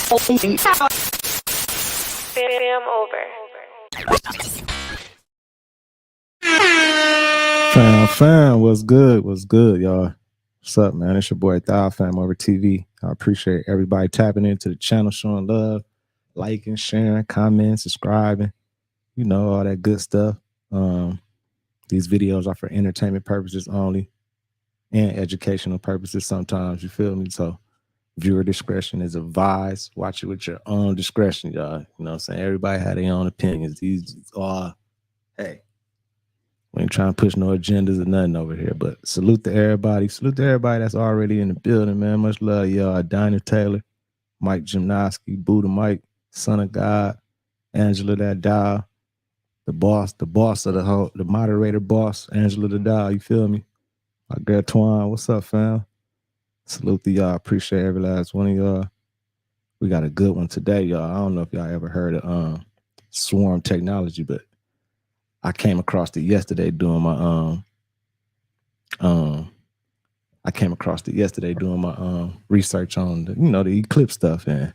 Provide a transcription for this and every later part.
Fam over. Fam, what's good, y'all? What's up, man? It's your boy FamOverTV. I appreciate everybody tapping into the channel, showing love, liking, sharing, commenting, subscribing, you know, all that good stuff. These videos are for entertainment purposes only and educational purposes sometimes, you feel me? So viewer discretion is advised. Watch it with your own discretion, y'all. You know what I'm saying? Everybody had their own opinions. These are, hey, we ain't trying to push no agendas or nothing over here, but salute to everybody. Salute to everybody that's already in the building, man. Much love, y'all. Dinah Taylor, Mike Gymnoski, Buddha Mike, Son of God, Angela that dial, the boss of the moderator boss, Angela the dial, you feel me? My girl Twan, what's up, fam? Salute to y'all. Appreciate every last one of y'all. We got a good one today, y'all. I don't know if y'all ever heard of swarm technology, but I came across it yesterday doing my research on the eclipse stuff, and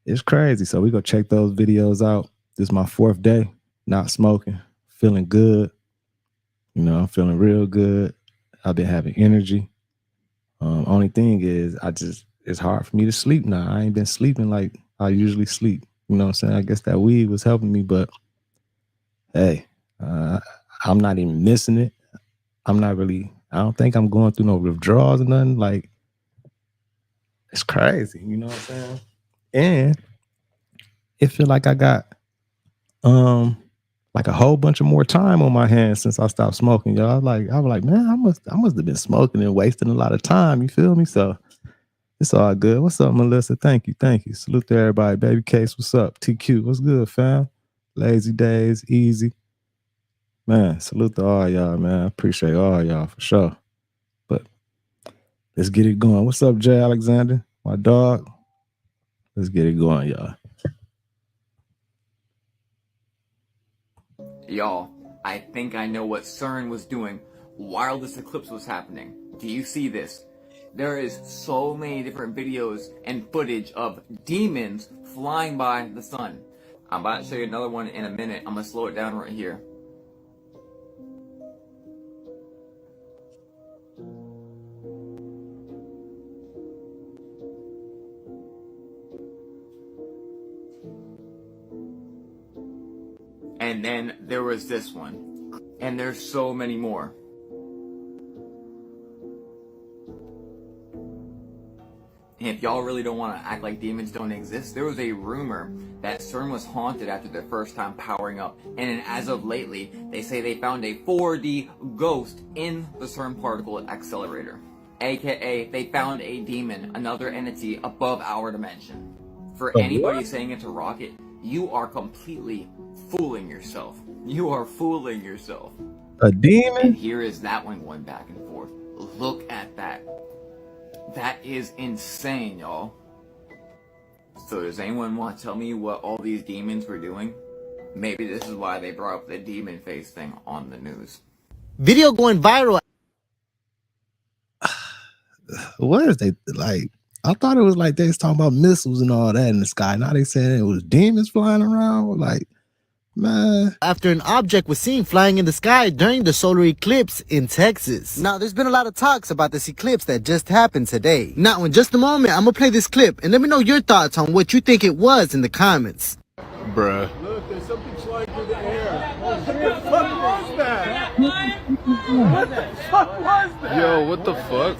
it's crazy. So we go check those videos out. This is my 4th day not smoking, feeling good. You know, I'm feeling real good. I've been having energy. Only thing is it's hard for me to sleep now. I ain't been sleeping like I usually sleep. You know what I'm saying? I guess that weed was helping me, but hey, I'm not even missing it. I don't think I'm going through no withdrawals or nothing. Like, it's crazy. You know what I'm saying? And it feel like I got like a whole bunch of more time on my hands since I stopped smoking, y'all. I was like, man, I must have been smoking and wasting a lot of time. You feel me? So it's all good. What's up, Melissa? Thank you. Salute to everybody. Baby Case, what's up? TQ, what's good, fam? Lazy days, easy. Man, salute to all y'all, man. Appreciate all y'all for sure. But let's get it going. What's up, Jay Alexander? My dog. Let's get it going, y'all. Y'all, I think I know what CERN was doing while this eclipse was happening. Do you see this? There is so many different videos and footage of demons flying by the sun. I'm about to show you another one in a minute. I'm gonna slow it down right here. And then there was this one. And there's so many more. And if y'all really don't want to act like demons don't exist, there was a rumor that CERN was haunted after their first time powering up. And as of lately, they say they found a 4D ghost in the CERN particle accelerator. AKA, they found a demon, another entity above our dimension. For anybody saying it's a rocket, you are completely fooling yourself. You are fooling yourself. A demon? And here is that one going back and forth. Look at that. That is insane, y'all. So does anyone want to tell me what all these demons were doing? Maybe this is why they brought up the demon face thing on the news. Video going viral. What is they like? I thought it was like they was talking about missiles and all that in the sky. Now they saying it was demons flying around. Like, man. After an object was seen flying in the sky during the solar eclipse in Texas. Now, there's been a lot of talks about this eclipse that just happened today. Now, in just a moment, I'm gonna play this clip and let me know your thoughts on what you think it was in the comments. Bruh. Look, there's something flying through the air. What the fuck was that? What the fuck was that? Yo, what the fuck?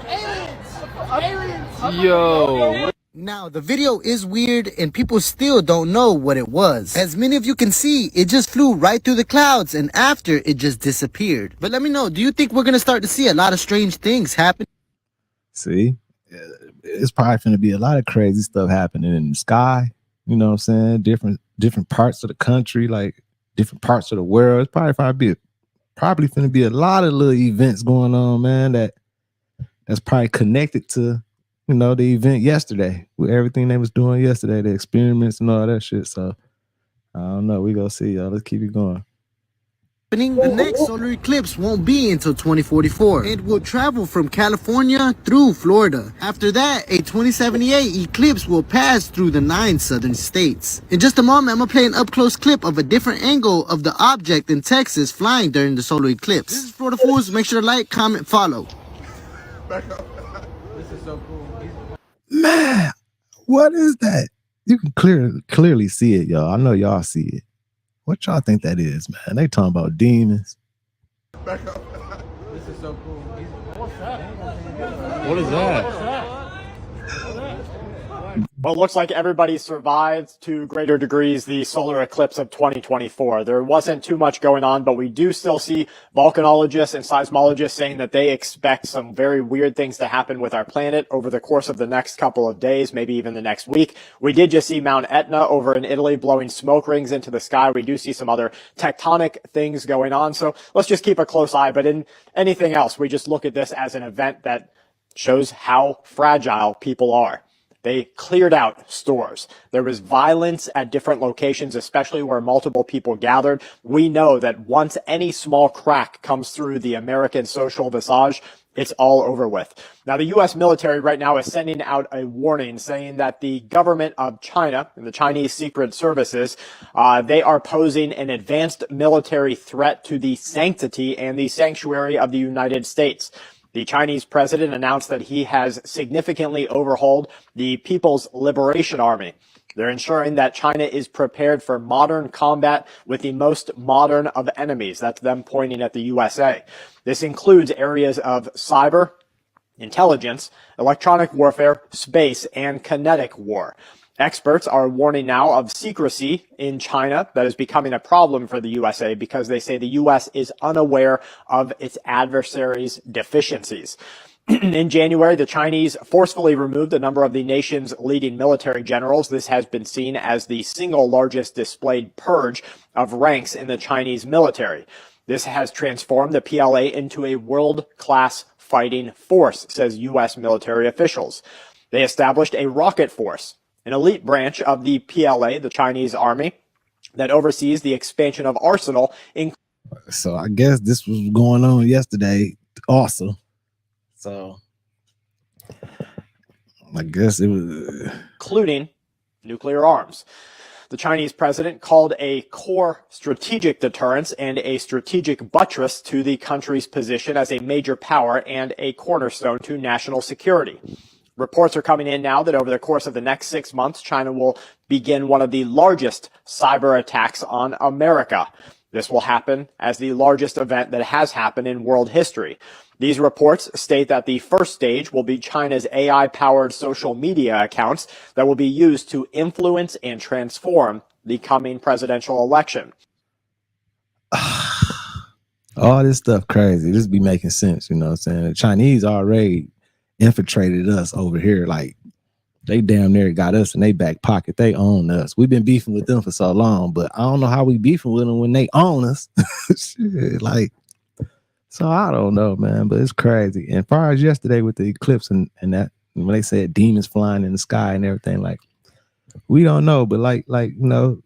Aliens! Yo. Now, the video is weird and people still don't know what it was. As many of you can see, it just flew right through the clouds and after it just disappeared. But let me know, do you think we're gonna start to see a lot of strange things happen? See, it's probably going to be a lot of crazy stuff happening in the sky. You know what I'm saying? Different parts of the country, like different parts of the world. It's probably going to be a lot of little events going on, man. That's probably connected to, you know, the event yesterday with everything they was doing yesterday, the experiments and all that shit. So I don't know. We gonna see, y'all. Let's keep it going. happening, the next solar eclipse won't be until 2044. It will travel from California through Florida. After that, a 2078 eclipse will pass through the 9 southern states. In just a moment, I'm gonna play an up-close clip of a different angle of the object in Texas flying during the solar eclipse. This is Florida Fools. Make sure to like, comment, follow. Back up. This is so cool. Man, what is that? You can clearly see it, y'all. I know y'all see it. What y'all think that is, man? They talking about demons. Back up. This is so cool. What's that? What is that? Well, it looks like everybody survived to greater degrees the solar eclipse of 2024. There wasn't too much going on, but we do still see volcanologists and seismologists saying that they expect some very weird things to happen with our planet over the course of the next couple of days, maybe even the next week. We did just see Mount Etna over in Italy blowing smoke rings into the sky. We do see some other tectonic things going on. So let's just keep a close eye. But in anything else, we just look at this as an event that shows how fragile people are. They cleared out stores. There was violence at different locations, especially where multiple people gathered. We know that once any small crack comes through the American social visage, it's all over with. Now, the U.S. military right now is sending out a warning saying that the government of China and the Chinese secret services, they are posing an advanced military threat to the sanctity and the sanctuary of the United States. The Chinese president announced that he has significantly overhauled the People's Liberation Army. They're ensuring that China is prepared for modern combat with the most modern of enemies. That's them pointing at the USA. This includes areas of cyber, intelligence, electronic warfare, space, and kinetic war. Experts are warning now of secrecy in China that is becoming a problem for the USA because they say the U.S. is unaware of its adversaries' deficiencies. In January, the Chinese forcefully removed a number of the nation's leading military generals. This has been seen as the single largest displayed purge of ranks in the Chinese military. This has transformed the PLA into a world-class fighting force, says U.S. military officials. They established a rocket force, an elite branch of the PLA, the Chinese army, that oversees the expansion of arsenal. So I guess this was going on yesterday also. So I guess it was including nuclear arms. The Chinese president called a core strategic deterrence and a strategic buttress to the country's position as a major power and a cornerstone to national security. Reports are coming in now that over the course of the next 6 months, China will begin one of the largest cyber attacks on America. This will happen as the largest event that has happened in world history. These reports state that the first stage will be China's AI-powered social media accounts that will be used to influence and transform the coming presidential election. all this stuff crazy. This be making sense, you know what I'm saying? The Chinese already infiltrated us over here. Like, they damn near got us in their back pocket. They own us. We've been beefing with them for so long, but I don't know how we beefing with them when they own us. Shit, like, so I don't know, man, but it's crazy. And as far as yesterday with the eclipse and that, when they said demons flying in the sky and everything, like, we don't know, but like, you know,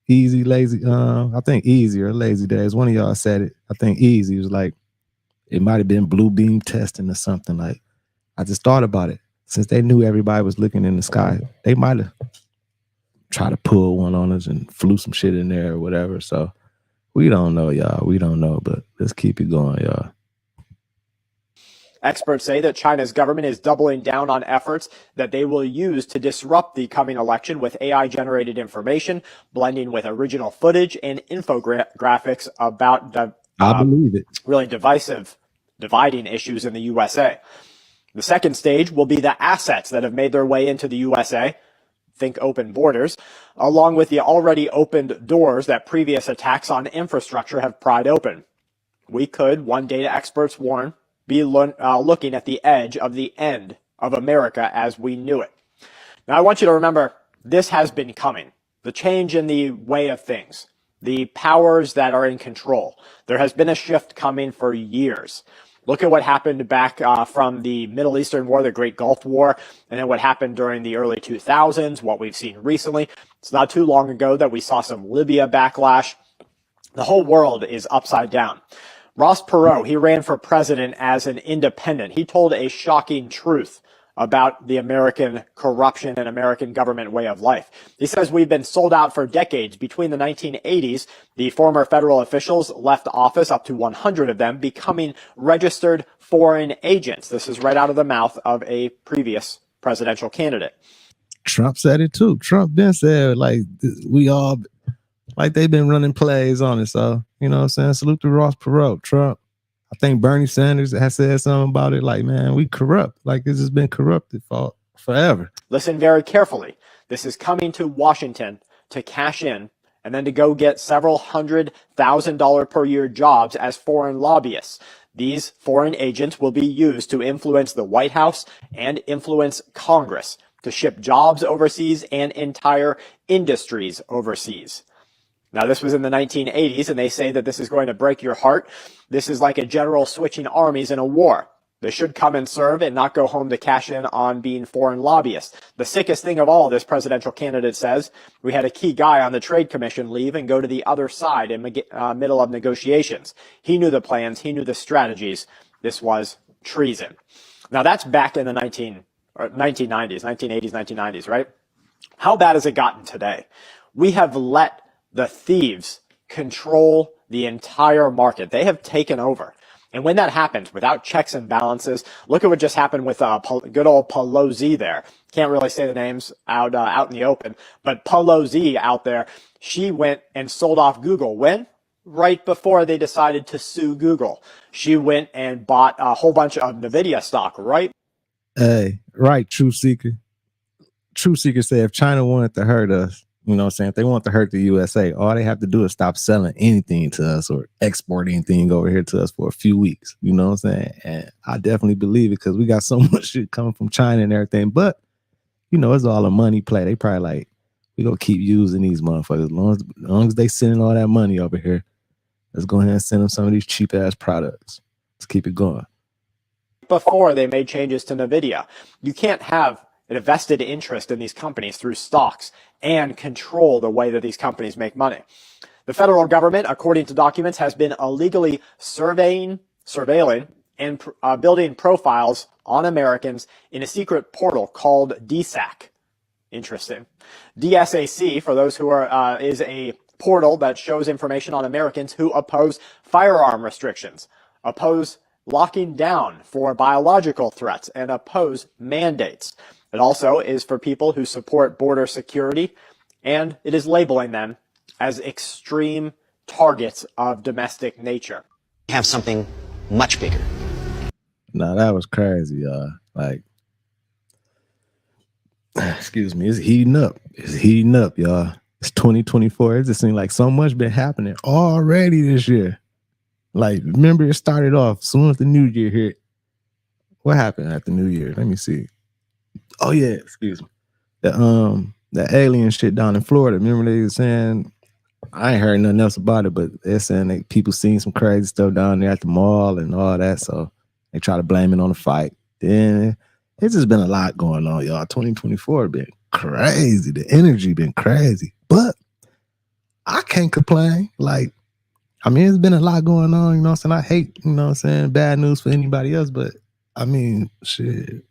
Easy, Lazy, I think Easy or Lazy Days, one of y'all said it. I think Easy was like, it might have been blue beam testing or something. Like, I just thought about it. Since they knew everybody was looking in the sky, they might have tried to pull one on us and flew some shit in there or whatever. So we don't know, y'all. We don't know, but let's keep it going, y'all. Experts say that China's government is doubling down on efforts that they will use to disrupt the coming election with AI-generated information, blending with original footage and infographics about the I believe it. Really dividing issues in the USA. The second stage will be the assets that have made their way into the USA, think open borders, along with the already opened doors that previous attacks on infrastructure have pried open. We could, one data experts warn, be looking at the edge of the end of America as we knew it. Now, I want you to remember, this has been coming. The change in the way of things, the powers that are in control. There has been a shift coming for years. Look at what happened back from the Middle Eastern War, the Great Gulf War, and then what happened during the early 2000s, what we've seen recently. It's not too long ago that we saw some Libya backlash. The whole world is upside down. Ross Perot, he ran for president as an independent. He told a shocking truth about the American corruption and American government way of life. He says we've been sold out for decades. Between the 1980s, the former federal officials left office, up to 100 of them, becoming registered foreign agents. This is right out of the mouth of a previous presidential candidate. Trump said it too. Trump been said, like, we all, like, they've been running plays on it. So, you know what I'm saying? Salute to Ross Perot. Trump, I think Bernie Sanders has said something about it. Like, man, we corrupt. Like, this has been corrupted for forever. Listen very carefully. This is coming to Washington to cash in and then to go get several $100,000 per year jobs as foreign lobbyists. These foreign agents will be used to influence the White House and influence Congress to ship jobs overseas and entire industries overseas. Now, this was in the 1980s, and they say that this is going to break your heart. This is like a general switching armies in a war. They should come and serve and not go home to cash in on being foreign lobbyists. The sickest thing of all, this presidential candidate says, we had a key guy on the Trade Commission leave and go to the other side in middle of negotiations. He knew the plans. He knew the strategies. This was treason. Now, that's back in the 1990s, 1980s, 1990s, right? How bad has it gotten today? We have let the thieves control the entire market. They have taken over. And when that happens, without checks and balances, look at what just happened with good old Pelosi there. Can't really say the names out in the open, but Pelosi out there, she went and sold off Google. When? Right before they decided to sue Google. She went and bought a whole bunch of NVIDIA stock, right? Hey, right, Truth Seeker. Truth Seeker said if China wanted to hurt us, you know what I'm saying? If they want to hurt the USA, all they have to do is stop selling anything to us or export anything over here to us for a few weeks. You know what I'm saying? And I definitely believe it because we got so much shit coming from China and everything. But, you know, it's all a money play. They probably like, we gonna keep using these motherfuckers. As long as they sending all that money over here, let's go ahead and send them some of these cheap ass products. Let's keep it going. Before they made changes to NVIDIA, you can't have a vested interest in these companies through stocks and control the way that these companies make money. The federal government, according to documents, has been illegally surveilling, and building profiles on Americans in a secret portal called DSAC. Interesting. DSAC, for those who are, is a portal that shows information on Americans who oppose firearm restrictions, oppose locking down for biological threats, and oppose mandates. It also is for people who support border security, and it is labeling them as extreme targets of domestic nature. Have something much bigger. Nah, that was crazy, y'all. Like, excuse me, it's heating up. It's heating up, y'all. It's 2024. It just seems like so much been happening already this year. Like, remember, it started off as soon as the new year hit. What happened at the new year? Let me see. Oh yeah, excuse me. The alien shit down in Florida. Remember they were saying, I ain't heard nothing else about it, but they're saying that people seen some crazy stuff down there at the mall and all that. So they try to blame it on the fight. Then it's just been a lot going on, y'all. 2024 been crazy. The energy been crazy. But I can't complain. Like, I mean, it's been a lot going on, you know what I'm saying? I hate, you know what I'm saying, bad news for anybody else, but I mean, shit.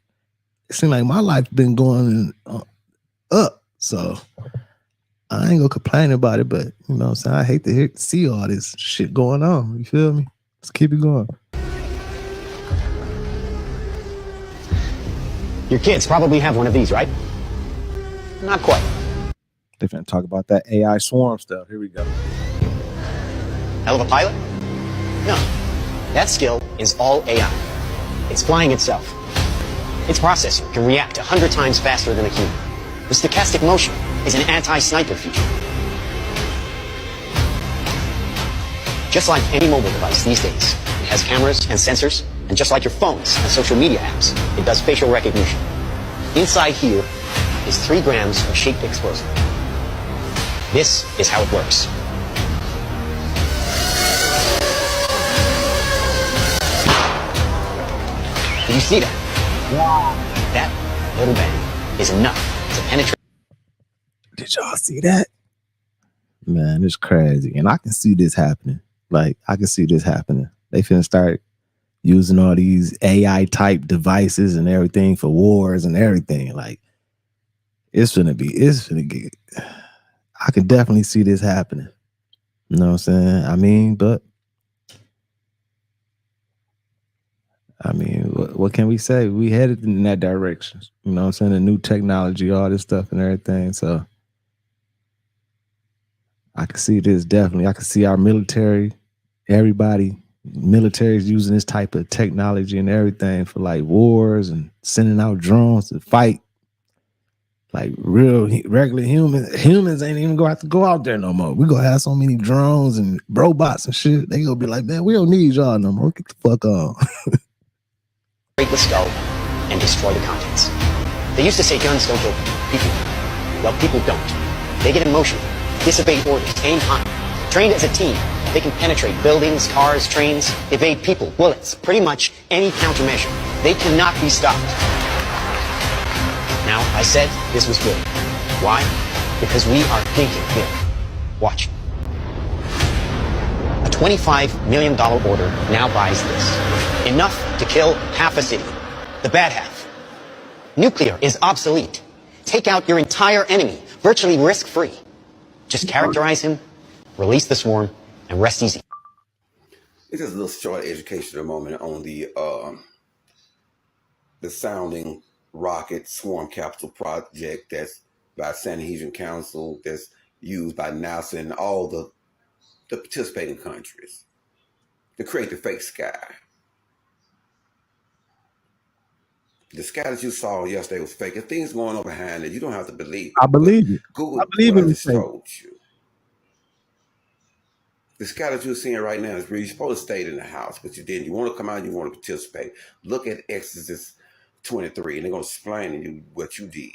It seems like my life's been going up, so I ain't gonna complain about it, but you know what I'm saying, I hate to see all this shit going on. You feel me? Let's keep it going. Your kids probably have one of these, right? Not quite. They finna talk about that AI swarm stuff. Here we go. Hell of a pilot? No. That skill is all AI. It's flying itself. Its processor can react 100 times faster than a human. The stochastic motion is an anti-sniper feature. Just like any mobile device these days, it has cameras and sensors, and just like your phones and social media apps, it does facial recognition. Inside here is 3 grams of shaped explosive. This is how it works. Did you see that? Wow. That little bang is enough to penetrate. Did y'all see that? Man, it's crazy. And I can see this happening. Like, I can see this happening. They finna start using all these AI type devices and everything for wars and everything. Like, it's finna get, I can definitely see this happening. You know what I'm saying? I mean, what can we say? We headed in that direction. You know what I'm saying? The new technology, all this stuff and everything. So I can see this definitely. I can see our military, military is using this type of technology and everything for like wars and sending out drones to fight. Like regular humans ain't even gonna have to go out there no more. We gonna have so many drones and robots and shit. They gonna be like, man, we don't need y'all no more. Get the fuck on. Break the skull and destroy the contents. They used to say guns don't kill people. Well, people don't. They get emotional, disobey orders, aim high. Trained as a team, they can penetrate buildings, cars, trains, evade people, bullets, pretty much any countermeasure. They cannot be stopped. Now, I said this was good. Why? Because we are thinking big. Watch. A $25 million order now buys this. Enough to kill half a city. The bad half. Nuclear is obsolete. Take out your entire enemy, virtually risk-free. Just characterize him, release the swarm, and rest easy. It's just a little short educational moment on the sounding rocket swarm capital project that's by Sanhedrin Council, that's used by NASA and all the participating countries to create the fake sky. The sky that you saw yesterday was fake. If things going on behind it, you don't have to believe it. I believe it. Google I believe what it I was just fake. told you. The sky that you're seeing right now is real. You're supposed to stay in the house, but you didn't. You want to come out, you want to participate. Look at Exodus 23, and they're going to explain to you what you did.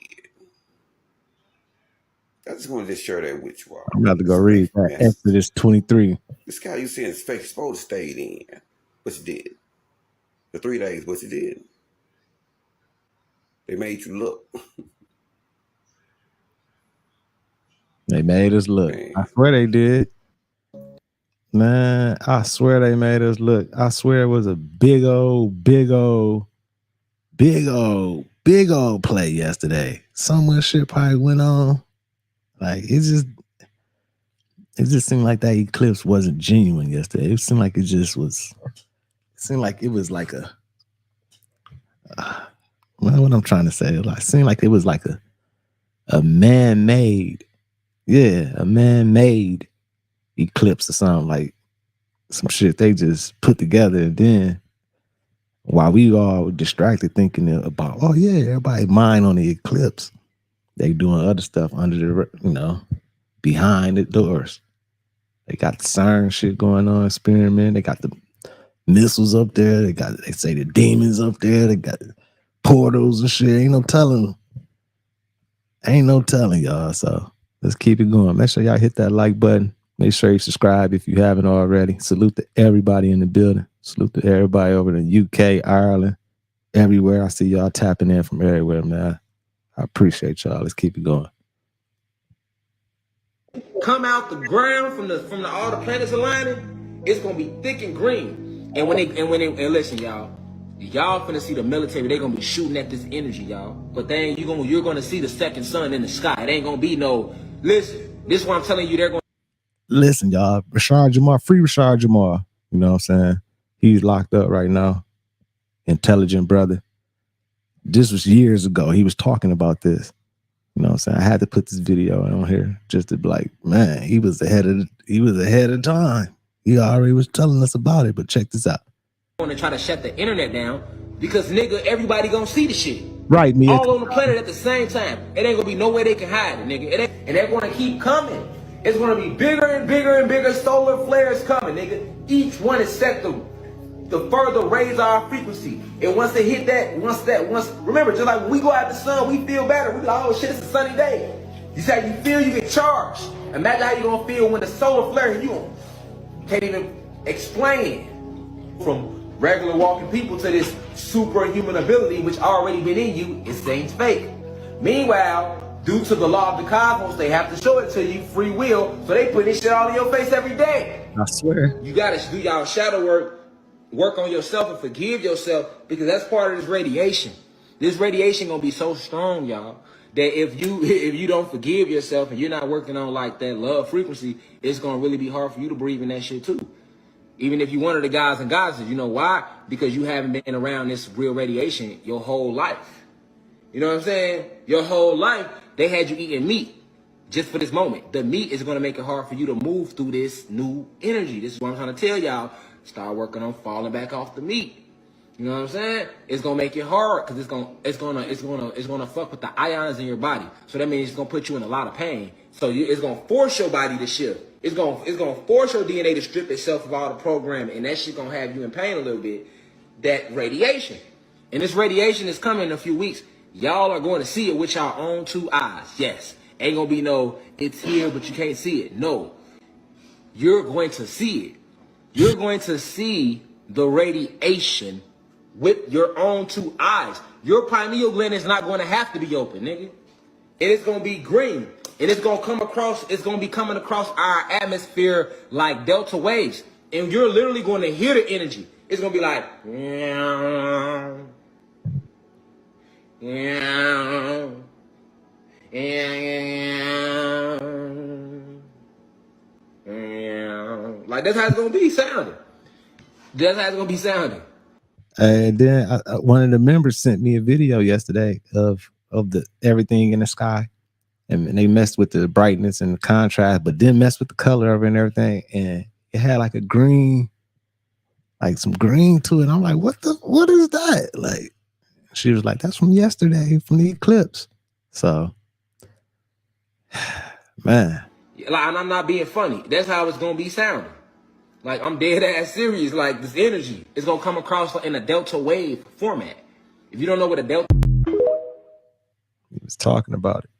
I just want to just share that with you all. I'm about to go read that. Exodus 23. The sky you seeing is fake. You're supposed to stay in, but you did. For 3 days, but you did. They made you look. They made us look. Man. I swear they did. Man, I swear they made us look. I swear it was a big old play yesterday. So much shit probably went on. Like it just seemed like that eclipse wasn't genuine yesterday. It seemed like it just was. It seemed like it was like a. Well, what I'm trying to say, it seemed like it was like a man-made, a man-made eclipse or something, like some shit they just put together, and then while we all distracted thinking about, oh yeah, everybody mind on the eclipse, they doing other stuff under the, behind the doors. They got the CERN shit going on, experiment. They got the missiles up there. They say the demons up there. They got portals and shit. Ain't no telling, y'all. So let's keep it going. Make sure y'all hit that like button. Make sure you subscribe if you haven't already. Salute to everybody in the building. Salute to everybody over in the UK, Ireland, everywhere. I see y'all tapping in from everywhere, man. I appreciate y'all. Let's keep it going. Come out the ground from the all the planets aligning, it's gonna be thick and green. And when they listen, y'all finna see the military. They gonna be shooting at this energy, y'all. But then you're gonna see the second sun in the sky. It ain't gonna be no. Listen, this is what I'm telling you. They're gonna listen, y'all. Rashad Jamal, free Rashad Jamal. You know what I'm saying? He's locked up right now. Intelligent brother. This was years ago. He was talking about this. You know what I'm saying? I had to put this video on here just to be like, man, he was ahead of time. He already was telling us about it, but check this out. Want to try to shut the internet down because nigga, everybody gonna see the shit. Right, me. All on the planet at the same time. It ain't gonna be no way they can hide it, nigga. And they're gonna keep coming. It's gonna be bigger and bigger and bigger solar flares coming, nigga. Each one is set to further raise our frequency. And once they hit that, remember, just like when we go out in the sun, we feel better. We like, oh shit, it's a sunny day. You say how you feel, you get charged. Imagine how you gonna feel when the solar flare hit you. Can't even explain. From regular walking people to this superhuman ability, which already been in you, it seems fake. Meanwhile, due to the law of the cosmos, they have to show it to you, free will, so they put this shit all in your face every day. I swear. You gotta do y'all shadow work on yourself and forgive yourself, because that's part of this radiation. This radiation gonna be so strong, y'all, that if you don't forgive yourself and you're not working on like that love frequency, it's gonna really be hard for you to breathe in that shit too. Even if you one of the guys and goddesses, you know why? Because you haven't been around this real radiation your whole life. You know what I'm saying? Your whole life, they had you eating meat just for this moment. The meat is going to make it hard for you to move through this new energy. This is what I'm trying to tell y'all. Start working on falling back off the meat. You know what I'm saying? It's going to make it hard because it's going to fuck with the ions in your body. So that means it's going to put you in a lot of pain. So it's going to force your body to shift. It's going to force your DNA to strip itself of all the programming, and that shit going to have you in pain a little bit. That radiation. And this radiation is coming in a few weeks. Y'all are going to see it with your own two eyes. Yes. Ain't going to be no, it's here, but you can't see it. No. You're going to see it. You're going to see the radiation with your own two eyes. Your pineal gland is not going to have to be open, nigga. And it's going to be green. And it's going to come across, it's going to be coming across our atmosphere like delta waves. And you're literally going to hear the energy. It's going to be like, like that's how it's gonna be sounding. That's how it's gonna be sounding. And then one of the members sent me a video yesterday of the everything in the sky, and they messed with the brightness and the contrast, but didn't mess with the color of it and everything. And it had like a green, like some green to it. I'm like, what is that? Like, she was like, that's from yesterday, from the eclipse. So, man. Like, and I'm not being funny. That's how it's gonna be sounding. Like, I'm dead ass serious. Like, this energy is gonna come across in a delta wave format. If you don't know what a delta, he was talking about it.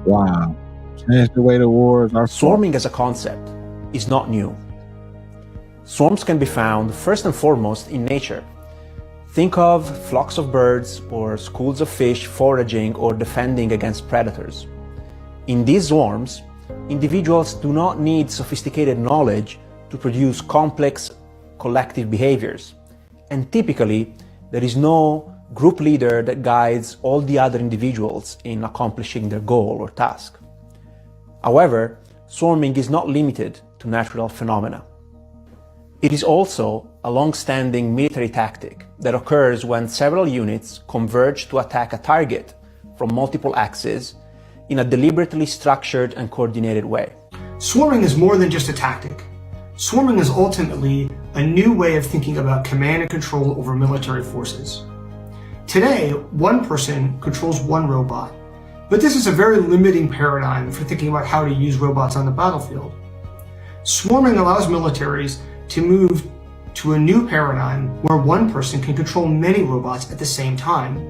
Wow. Change the way the wars are. Swarming as a concept is not new. Swarms can be found first and foremost in nature. Think of flocks of birds or schools of fish foraging or defending against predators. In these swarms, individuals do not need sophisticated knowledge to produce complex collective behaviors. And typically, there is no group leader that guides all the other individuals in accomplishing their goal or task. However, swarming is not limited to natural phenomena. It is also a long-standing military tactic that occurs when several units converge to attack a target from multiple axes in a deliberately structured and coordinated way. Swarming is more than just a tactic. Swarming is ultimately a new way of thinking about command and control over military forces. Today, one person controls one robot, but this is a very limiting paradigm for thinking about how to use robots on the battlefield. Swarming allows militaries to move to a new paradigm where one person can control many robots at the same time.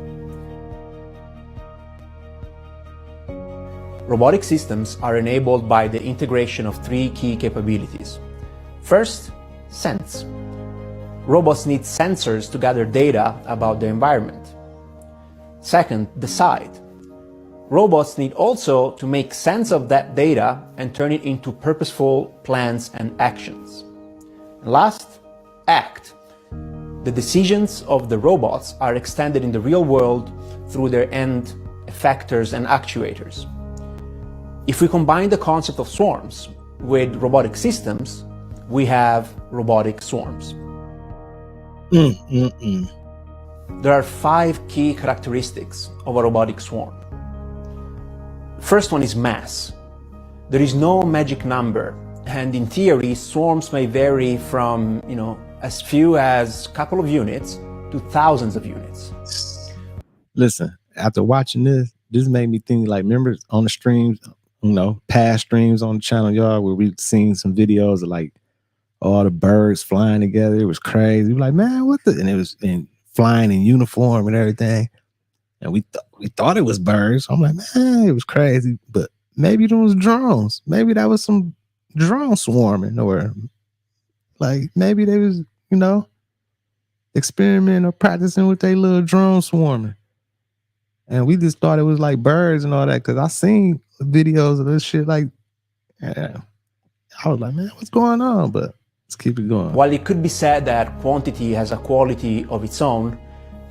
Robotic systems are enabled by the integration of three key capabilities. First, sense. Robots need sensors to gather data about the environment. Second, decide. Robots need also to make sense of that data and turn it into purposeful plans and actions. And last, act. The decisions of the robots are extended in the real world through their end effectors and actuators. If we combine the concept of swarms with robotic systems, we have robotic swarms. There are 5 key characteristics of a robotic swarm. First one is mass. There is no magic number, and in theory, swarms may vary from, as few as a couple of units to thousands of units. Listen, after watching this made me think, like, remember on the streams, past streams on the channel, y'all, where we've seen some videos of like all the birds flying together. It was crazy. We're like, man, what the? And it was flying in uniform and everything. And we thought it was birds. I'm like, man, it was crazy. But maybe those drones, maybe that was some drone swarming, or like maybe they was, you know, experimenting or practicing with their little drone swarming. And we just thought it was like birds and all that, because I seen videos of this shit. Like, yeah, I was like, man, what's going on? But let's keep it going. While it could be said that quantity has a quality of its own,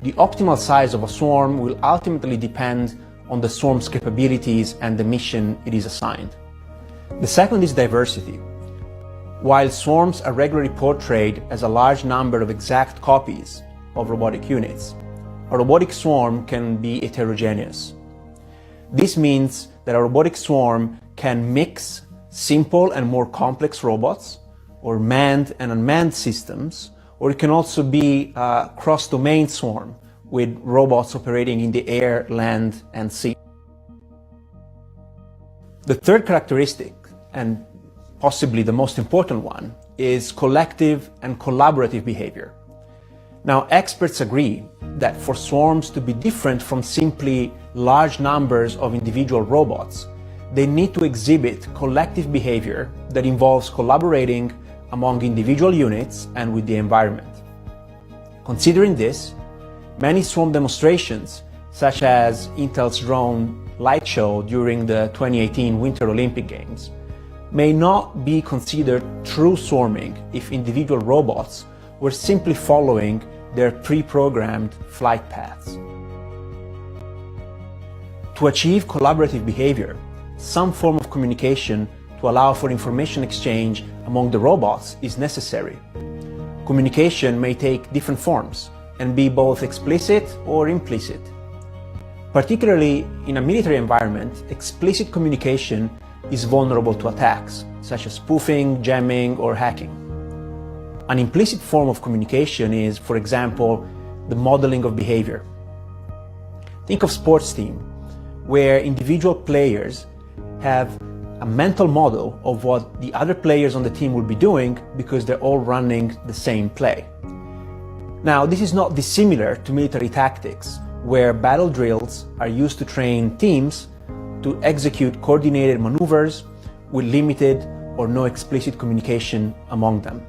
the optimal size of a swarm will ultimately depend on the swarm's capabilities and the mission it is assigned. The second is diversity. While swarms are regularly portrayed as a large number of exact copies of robotic units, a robotic swarm can be heterogeneous. This means that a robotic swarm can mix simple and more complex robots, or manned and unmanned systems, or it can also be a cross-domain swarm with robots operating in the air, land, and sea. The third characteristic, and possibly the most important one, is collective and collaborative behavior. Now, experts agree that for swarms to be different from simply large numbers of individual robots, they need to exhibit collective behavior that involves collaborating among individual units and with the environment. Considering this, many swarm demonstrations, such as Intel's drone light show during the 2018 Winter Olympic Games, may not be considered true swarming if individual robots were simply following their pre-programmed flight paths. To achieve collaborative behavior, some form of communication to allow for information exchange among the robots is necessary. Communication may take different forms and be both explicit or implicit. Particularly in a military environment, explicit communication is vulnerable to attacks, such as spoofing, jamming, or hacking. An implicit form of communication is, for example, the modeling of behavior. Think of sports team, where individual players have a mental model of what the other players on the team will be doing because they're all running the same play. Now, this is not dissimilar to military tactics, where battle drills are used to train teams to execute coordinated maneuvers with limited or no explicit communication among them.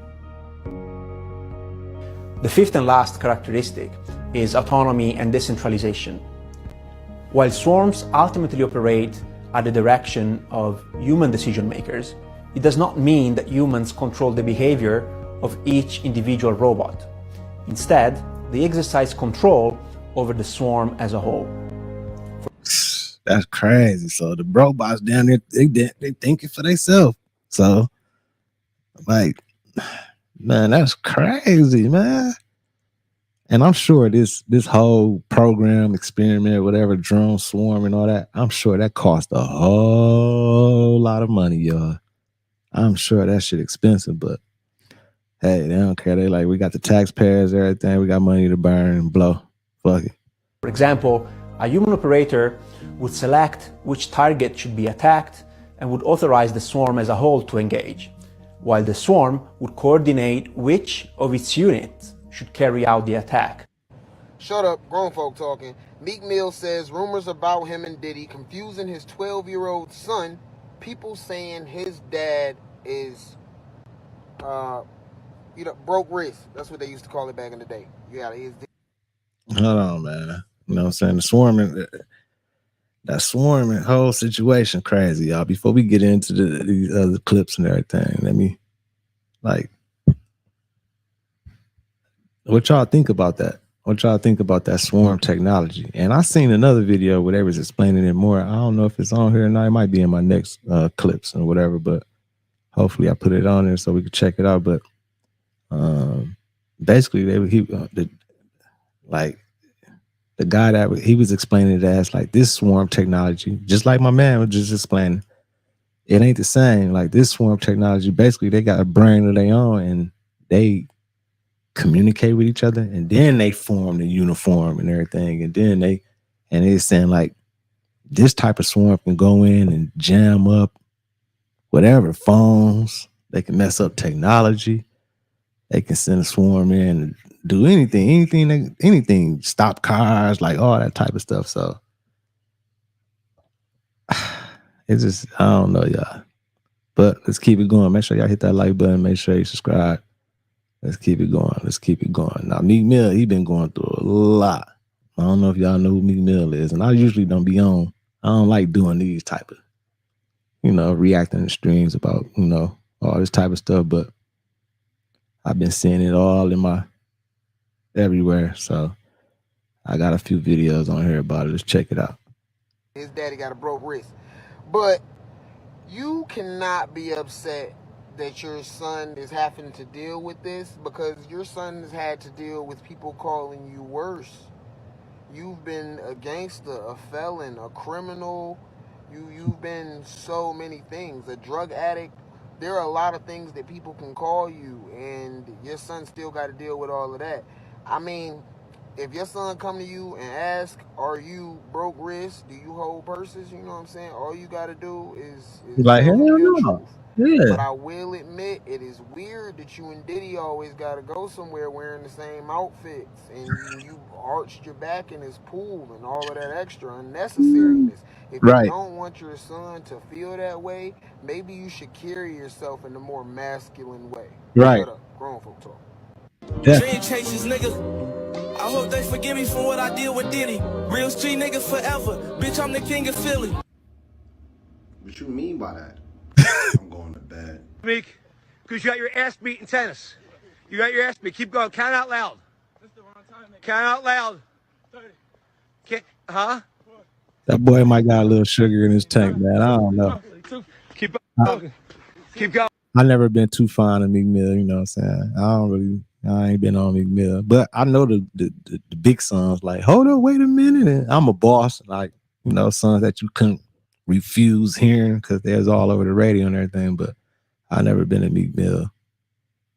The fifth and last characteristic is autonomy and decentralization. While swarms ultimately operate at the direction of human decision makers, it does not mean that humans control the behavior of each individual robot. Instead, they exercise control over the swarm as a whole. That's crazy. So the robots down there, they thinking for themselves. So, like, man, that's crazy, man. And I'm sure this whole program, experiment, whatever, drone swarm and all that, I'm sure that cost a whole lot of money, y'all. I'm sure that shit expensive, but hey, they don't care. They like, we got the taxpayers, everything. We got money to burn and blow. Fuck it. For example, a human operator would select which target should be attacked and would authorize the swarm as a whole to engage, while the swarm would coordinate which of its units should carry out the attack. Shut up, grown folk talking. Meek Mill says rumors about him and Diddy confusing his 12-year-old son, people saying his dad is, broke wrist. That's what they used to call it back in the day. Yeah, his. Hold on, man. You know what I'm saying? That swarming whole situation crazy, y'all. Before we get into these other clips and everything, let me, like, what y'all think about that? What y'all think about that swarm technology? And I seen another video where they was explaining it more. I don't know if it's on here or not. It might be in my next clips or whatever, but hopefully I put it on there so we can check it out. But basically, the guy that he was explaining it as, like, this swarm technology, just like my man was just explaining, it ain't the same. Like, this swarm technology, basically they got a brain of their own and they communicate with each other, and then they form the uniform and everything, and then they're saying, like, this type of swarm can go in and jam up whatever phones, they can mess up technology, they can send a swarm in and do anything, stop cars, like all that type of stuff. So It's just, I don't know, y'all. But let's keep it going. Make sure y'all hit that like button. Make sure you subscribe. Let's keep it going. Let's keep it going. Now, Meek Mill, he been going through a lot. I don't know if y'all know who Meek Mill is. And I usually don't be on. I don't like doing these type of, reacting to streams about, all this type of stuff. But I've been seeing it all in my everywhere. So I got a few videos on here about it. Let's check it out. His daddy got a broke wrist. But you cannot be upset that your son is having to deal with this, because your son has had to deal with people calling you worse. You've been a gangster, a felon, a criminal. You've been so many things, a drug addict. There are a lot of things that people can call you, and your son still got to deal with all of that. I mean, if your son come to you and ask, are you broke wrist? Do you hold purses? You know what I'm saying? All you got to do is Like, hell tell him your no. truth. Yeah. But I will admit, it is weird that you and Diddy always got to go somewhere wearing the same outfits, and you arched your back in his pool and all of that extra unnecessariness. If you don't want your son to feel that way, maybe you should carry yourself in a more masculine way. Right. Shut up. Grown folk talk. Yeah. Dream chasers, nigga. I hope they forgive me for what I did with Diddy. Real street nigga forever. Bitch, I'm the king of Philly. What you mean by that? I'm going to bed. Meek, because you got your ass beat in tennis. You got your ass beat. Keep going. Count out loud. Count out loud. Huh? That boy might got a little sugar in his tank, man. I don't know. Keep going. Keep going. I never been too fond of Meek Mill, you know what I'm saying? I ain't been on Meek Mill. But I know the big sons, like, hold up, wait a minute. And I'm a boss, like, sons that you couldn't refuse hearing because there's all over the radio and everything. But I never been a Meek Mill,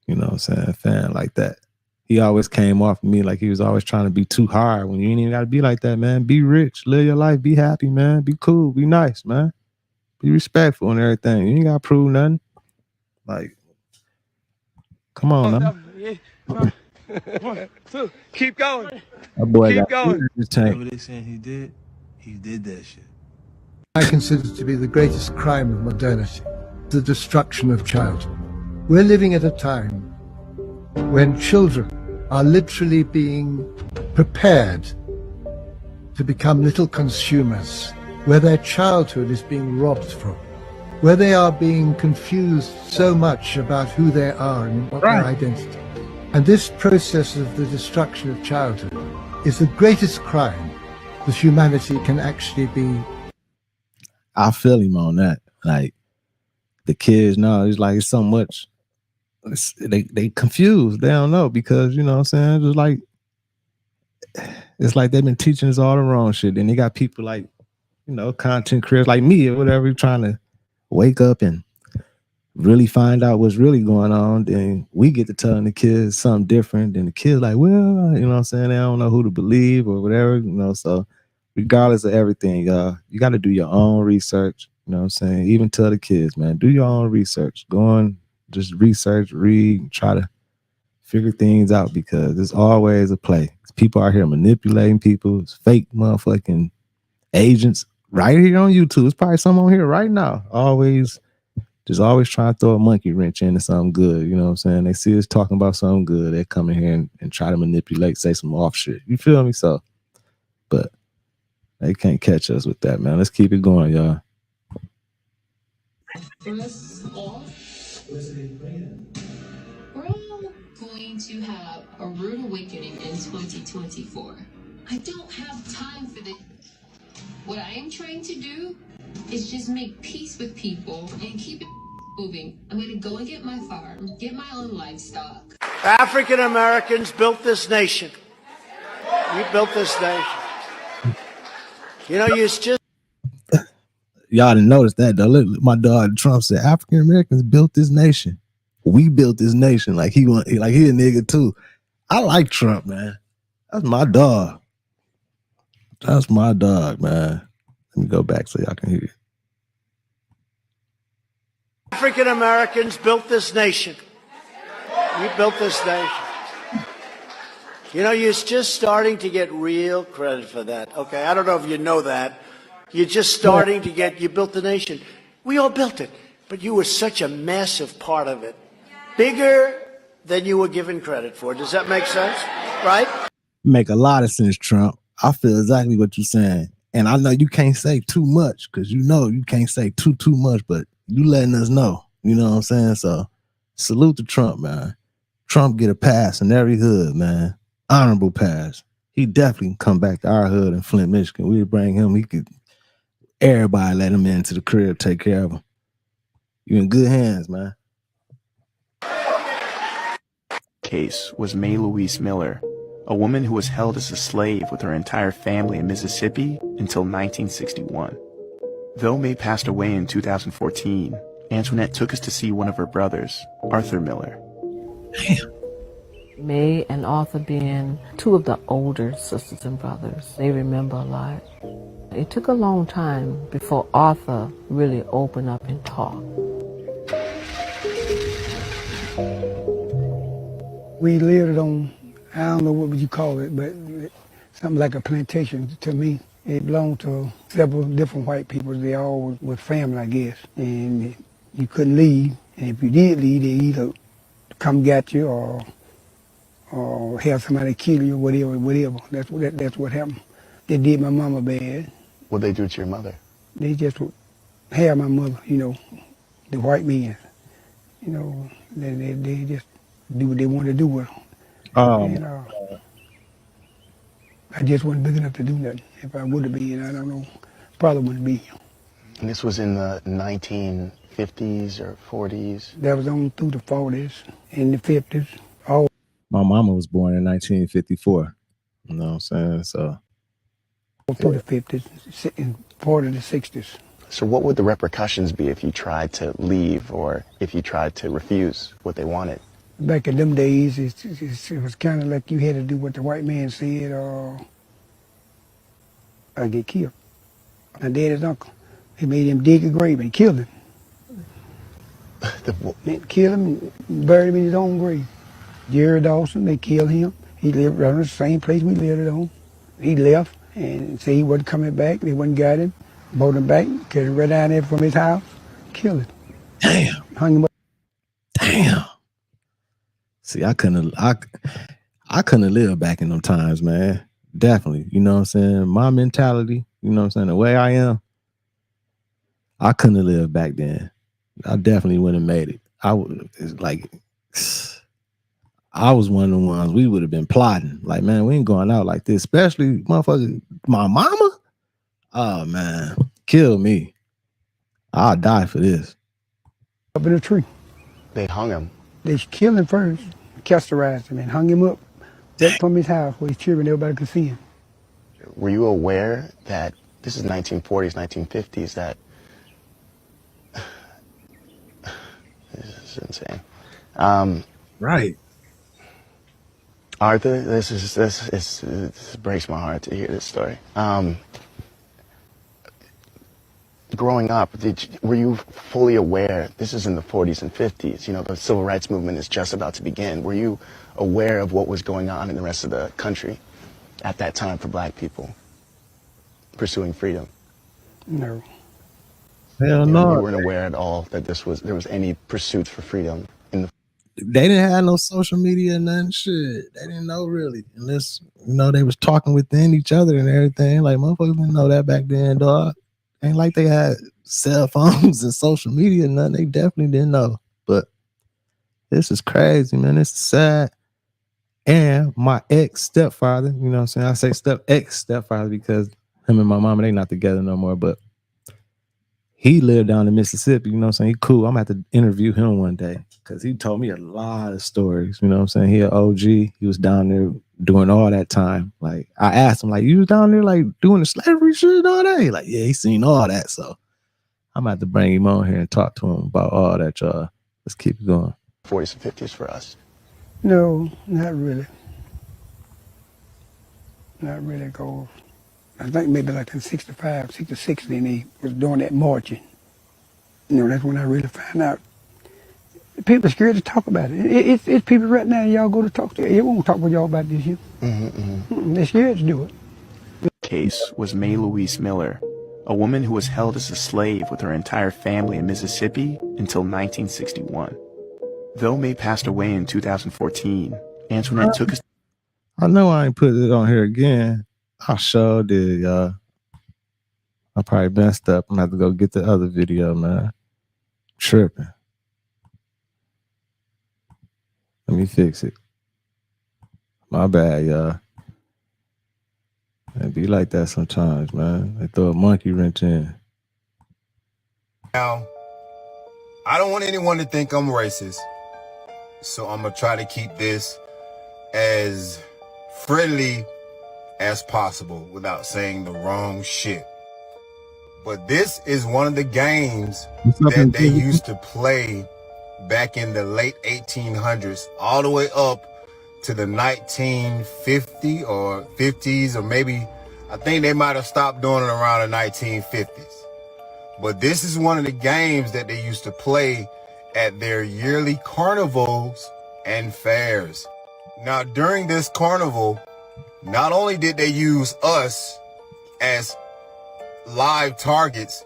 you know what I'm saying, fan like that. He always came off of me like he was always trying to be too hard when you ain't even got to be like that, man. Be rich, live your life, be happy, man. Be cool, be nice, man. Be respectful and everything. You ain't got to prove nothing. Like, come on, man. 1, 2, keep going. That boy keep going. Whatever they saying he did that shit. I consider to be the greatest crime of modernity, the destruction of childhood. We're living at a time when children are literally being prepared to become little consumers, where their childhood is being robbed from, where they are being confused so much about who they are and what their identity. And this process of the destruction of childhood is the greatest crime that humanity can actually be. I feel him on that. Like, the kids now, it's like it's so much. They confused. They don't know because, you know what I'm saying? It's like they've been teaching us all the wrong shit. And they got people like, content creators like me or whatever trying to wake up and really find out what's really going on. Then we get to telling the kids something different. And the kids like, well, you know what I'm saying? They don't know who to believe or whatever, So regardless of everything, y'all, you got to do your own research. You know what I'm saying? Even tell the kids, man, do your own research. Go on, just research, read, try to figure things out because there's always a play. People out here manipulating people. It's fake motherfucking agents right here on YouTube. There's probably some on here right now. Always trying to throw a monkey wrench into something good. You know what I'm saying? They see us talking about something good. They come in here and try to manipulate, say some off shit. You feel me? So, but they can't catch us with that, man. Let's keep it going, y'all. We're all going to have a rude awakening in 2024. I don't have time for this. What I am trying to do is just make peace with people and keep it moving. I'm going to go and get my farm, get my own livestock. African Americans built this nation. We built this nation. It's just. Y'all didn't notice that though. Look, my dog Trump said African Americans built this nation. We built this nation. Like he a nigga too. I like Trump, man. That's my dog. That's my dog, man. Let me go back so y'all can hear it. African Americans built this nation. We built this nation. You're just starting to get real credit for that. Okay, I don't know if you know that. You're just starting to get, you built the nation. We all built it, but you were such a massive part of it. Bigger than you were given credit for. Does that make sense? Right? Make a lot of sense, Trump. I feel exactly what you're saying. And I know you can't say too much because you know you can't say too much, but you letting us know. You know what I'm saying? So salute to Trump, man. Trump get a pass in every hood, man. Honorable pass. He definitely can come back to our hood in Flint, Michigan. We'd bring him. He could, everybody let him into the crib, take care of him. You're in good hands, man. Case was May Louise Miller, a woman who was held as a slave with her entire family in Mississippi until 1961. Though May passed away in 2014, Antoinette took us to see one of her brothers, Arthur Miller. Damn. May and Arthur being two of the older sisters and brothers, they remember a lot. It took a long time before Arthur really opened up and talked. We lived on, I don't know what would you call it, but something like a plantation to me. It belonged to several different white people. They all were family, I guess. And you couldn't leave. And if you did leave, they either come get you or have somebody kill you, whatever. That's what happened. They did my mama bad. What did they do to your mother? They just had my mother, you know, the white men. You know, they just do what they wanted to do with them. And, I just wasn't big enough to do nothing. If I would have been, I don't know, probably wouldn't be. And this was in the 1950s or 40s? That was on through the 40s, in the 50s. All. My mama was born in 1954. You know what I'm saying? So through the 50s, and part of the 60s. So what would the repercussions be if you tried to leave or if you tried to refuse what they wanted? Back in them days, it was kind of like you had to do what the white man said or get killed. My daddy's uncle, he made him dig a grave and killed him. They killed him and buried him in his own grave. Jerry Dawson, they killed him. He lived around the same place we lived on. He left and said he wasn't coming back. They wouldn't got him, brought him back, carried him right down there from his house, killed him. Damn. Hung him up. Damn. See, I couldn't have lived back in them times, man. Definitely. You know what I'm saying? My mentality, you know what I'm saying? The way I am, I couldn't have lived back then. I definitely wouldn't have made it. I was one of the ones we would have been plotting. Like, man, we ain't going out like this. Especially, motherfucker, my mama. Oh, man. Kill me. I'll die for this. Up in a tree. They hung him. They killed him first, castorized him, and hung him up right from his house where his children, everybody could see him. Were you aware that this is 1940s, 1950s, that this is insane. Right. Arthur, this breaks my heart to hear this story. Growing up, were you fully aware, this is in the 40s and 50s, you know, the civil rights movement is just about to begin. Were you aware of what was going on in the rest of the country at that time for black people pursuing freedom? No. Hell no. You weren't aware at all that there was any pursuit for freedom in the. They didn't have no social media and nothing. Shit, they didn't know really, unless they was talking within each other and everything. Like, motherfuckers didn't know that back then, dog. Ain't like they had cell phones and social media and nothing. They definitely didn't know. But this is crazy, man. It's sad. And my ex-stepfather, you know what I'm saying? I say ex-stepfather because him and my mama, they not together no more. But he lived down in Mississippi, you know what I'm saying? He cool. I'm going to have to interview him one day because he told me a lot of stories, you know what I'm saying? He an OG. He was down there doing all that time. Like, I asked him, like, you was down there, like, doing the slavery shit all day? Like, yeah, he seen all that. So I'm going to have to bring him on here and talk to him about all that, y'all. Let's keep it going. 40s and 50s for us. No, not really. Not really, go. I think maybe like in 65, 66, then they was doing that marching. You know, that's when I really found out. People are scared to talk about it. It's people right now, y'all go to talk to. They won't talk with y'all about this here. They're scared to do it. Case was May Louise Miller, a woman who was held as a slave with her entire family in Mississippi until 1961. Though May passed away in 2014, Antoinette took us. I know I ain't put it on here again. I sure did, y'all. I probably messed up. I'm gonna have to go get the other video, man. Tripping. Let me fix it. My bad, y'all. It be like that sometimes, man. They throw a monkey wrench in. Now, I don't want anyone to think I'm racist, so I'm gonna try to keep this as friendly as possible without saying the wrong shit. But this is one of the games that they used to play back in the late 1800s, all the way up to the 1950 or 50s, or maybe, I think they might have stopped doing it around the 1950s. But this is one of the games that they used to play at their yearly carnivals and fairs. Now, during this carnival, not only did they use us as live targets,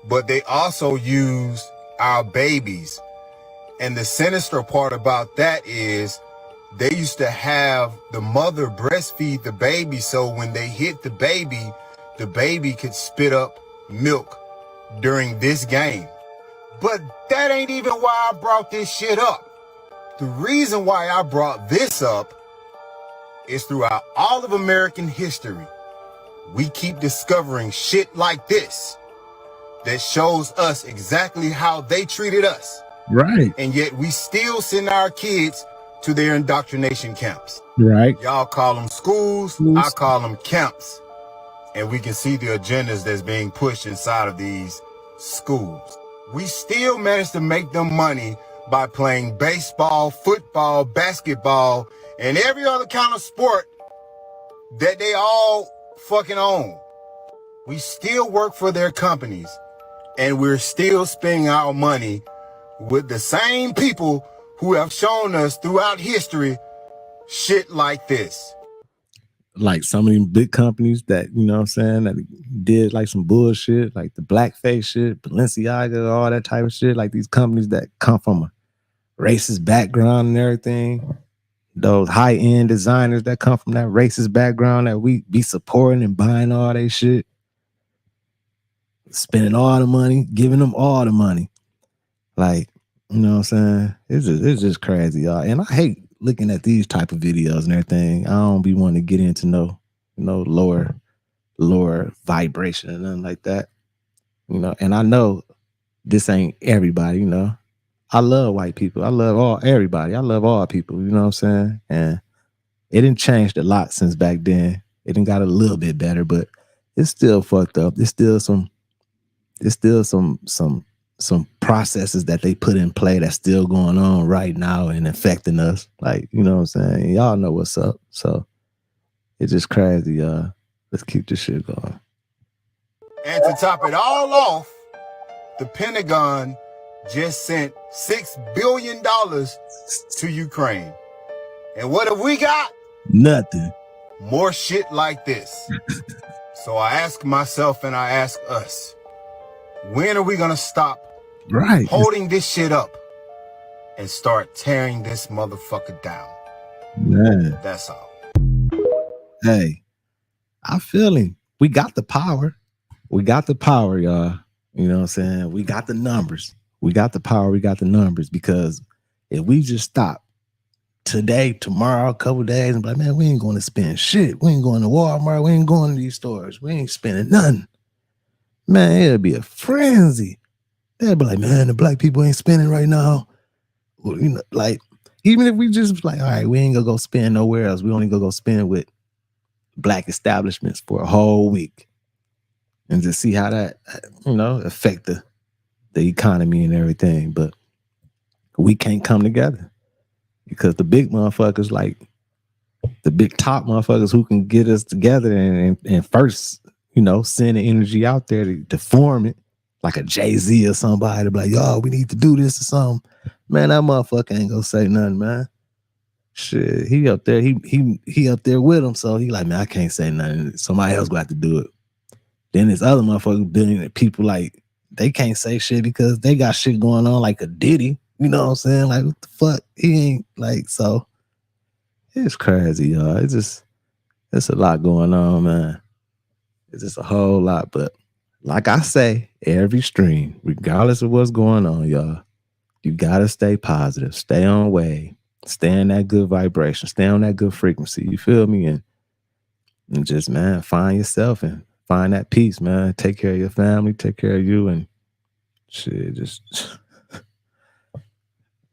but they also used our babies. And the sinister part about that is they used to have the mother breastfeed the baby, so when they hit the baby could spit up milk during this game. But that ain't even why I brought this shit up. The reason why I brought this up is throughout all of American history, we keep discovering shit like this that shows us exactly how they treated us. Right. And yet we still send our kids to their indoctrination camps. Right. Y'all call them schools, I call them camps. And we can see the agendas that's being pushed inside of these schools. We still manage to make them money by playing baseball, football, basketball, and every other kind of sport that they all fucking own. We still work for their companies, and we're still spending our money with the same people who have shown us throughout history shit like this. Like some of these big companies that, you know what I'm saying, that did like some bullshit, like the blackface shit, Balenciaga, all that type of shit. Like these companies that come from a racist background and everything. Those high-end designers that come from that racist background that we be supporting and buying all that shit. Spending all the money, giving them all the money. Like, you know what I'm saying? It's just crazy, y'all. And I hate looking at these type of videos and everything. I don't be wanting to get into no lower vibration and nothing like that. You know, and I know this ain't everybody, you know. I love white people. I love everybody. I love all people, you know what I'm saying? And it didn't change a lot since back then. It didn't got a little bit better, but it's still fucked up. There's still some processes that they put in play that's still going on right now and affecting us. Like, you know what I'm saying? Y'all know what's up. So it's just crazy, y'all. Let's keep this shit going. And to top it all off, the Pentagon just sent $6 billion to Ukraine. And what have we got? Nothing. More shit like this. So I ask myself and I ask us, when are we gonna stop holding this shit up and start tearing this motherfucker down? Man. That's all. Hey, I feel him. We got the power. We got the power, y'all. You know what I'm saying? We got the numbers. We got the power. We got the numbers. Because if we just stop today, tomorrow, a couple days, and be like, man, we ain't going to spend shit. We ain't going to Walmart. We ain't going to these stores. We ain't spending nothing. Man, it'll be a frenzy. They'll be like, man, the black people ain't spending right now. Well, you know, like, even if we just like, all right, we ain't gonna go spend nowhere else. We only gonna go spend with black establishments for a whole week. And to see how that, you know, affect the economy and everything. But we can't come together because the big motherfuckers, like the big top motherfuckers who can get us together and first, you know, send the energy out there to form it, like a Jay-Z or somebody to be like, yo, we need to do this or something. Man, that motherfucker ain't gonna say nothing, man. Shit, he up there, he up there with him, so he like, man, I can't say nothing. Somebody else gonna have to do it. Then this other motherfucker billionaire people like they can't say shit because they got shit going on like a Diddy. You know what I'm saying? Like what the fuck? He ain't like so. It's crazy, y'all. It's a lot going on, man. It's just a whole lot. But like I say, every stream, regardless of what's going on, y'all, you gotta stay positive, stay on wave, stay in that good vibration, stay on that good frequency. You feel me? And just, man, find yourself and find that peace, man. Take care of your family, take care of you, and shit, just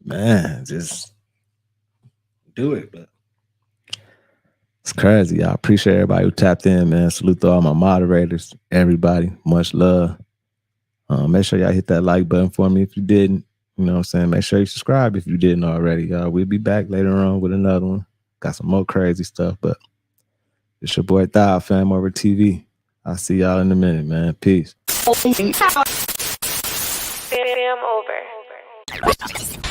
man, just do it. But it's crazy. I appreciate everybody who tapped in, man. Salute to all my moderators, everybody. Much love. Make sure y'all hit that like button for me if you didn't. You know what I'm saying? Make sure you subscribe if you didn't already. We'll be back later on with another one. Got some more crazy stuff, but it's your boy Thou, FamOverTV. I'll see y'all in a minute, man. Peace. Fam over.